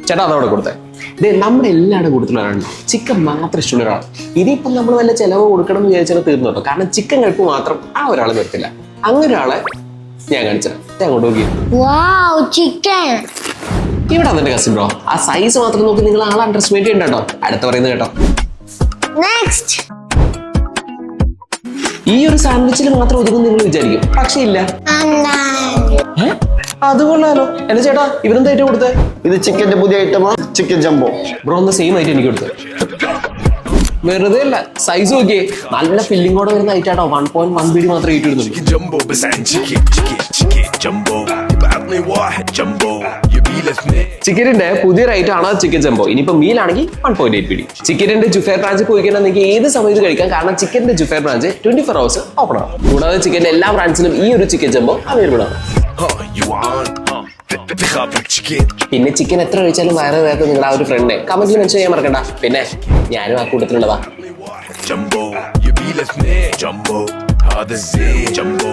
ചേട്ടാ അതവിടെ കൊടുത്തേ. ഇതേ നമ്മുടെ എല്ലാവരുടെ കൂട്ടത്തിലാണ് ചിക്കൻ മാത്രം ഇഷ്ടമുള്ള ഒരാൾ. ഇതിപ്പം നമ്മൾ വല്ല ചിലവ് കൊടുക്കണം എന്ന് വിചാരിച്ചാൽ തീർന്നു കേട്ടോ. കാരണം ചിക്കൻ കഴിപ്പ് മാത്രം ആ ഒരാൾ നിർത്തില്ല. അങ്ങനെ ഒരാളെ ഞാൻ കാണിച്ചത് അങ്ങോട്ട് നോക്കി. ഇവിടെ അതിന്റെ കസിൻ ബ്രോ. ആ സൈസ് മാത്രം നോക്കി നിങ്ങൾ ആളെ അണ്ടർസ്റ്റിമേറ്റ് ചെയ്യണ്ട കേട്ടോ. അടുത്ത പറയുന്നത് കേട്ടോ. ഈ ഒരു സാൻഡ്വിച്ചിൽ മാത്രം ഒതുക്കും നിങ്ങൾ വിചാരിക്കും, പക്ഷെ ഇല്ല. അതുകൊള്ളാലോ. എന്റെ ചേട്ടാ ഇവരെന്താ ഐറ്റം കൊടുത്തേ? ഇത് ചിക്കന്റെ പുതിയ ഐറ്റമാ, ചിക്കൻ ജംബോ. ബ്രോ ഒന്ന് സെയിം ഐറ്റം എനിക്ക് കൊടുത്തത്. വെറുതെ അല്ല, സൈസ് നോക്കിയേ. നല്ല ഫില്ലിങ്ങോടെ വരുന്ന ഐറ്റാട്ടോ. 1.1 BD മാത്രമേ ഈറ്റ് വരുന്നുള്ളൂ. ചിക്കനിന്റെ പുതിയൊരു ഐറ്റം ആണ് ചിക്കൻ ജംബോ. ഇനിയിപ്പോ മീൽ ആണെങ്കിൽ 1.8 BD. ചിക്കനിന്റെ ജുഫേർ ബ്രാഞ്ച് പോയി കഴിഞ്ഞാൽ നിങ്ങൾക്ക് ഏത് സമയത്ത് കഴിക്കാം. കാരണം ചിക്കന്റെ ജുഫേർ ബ്രാഞ്ച് 24 hours ഓപ്പൺ ആണ്. കൂടാതെ ചിക്കന്റെ എല്ലാ ബ്രാഞ്ചിലും ഈ ഒരു ചിക്കൻ ജംബോ അവൈലബിൾ ആണ്. പിന്നെ ചിക്കൻ എത്ര കഴിച്ചാലും വയറ് വേഗം നിങ്ങളുടെ ആ ഒരു ഫ്രണ്ടിനെ കമന്റിൽ മെൻഷൻ ചെയ്യാൻ മറക്കണ്ട. പിന്നെ ഞാനും ആ കൂട്ടത്തിലുള്ളതാ. Jumbo, you be left me, Jumbo, hard as Jumbo.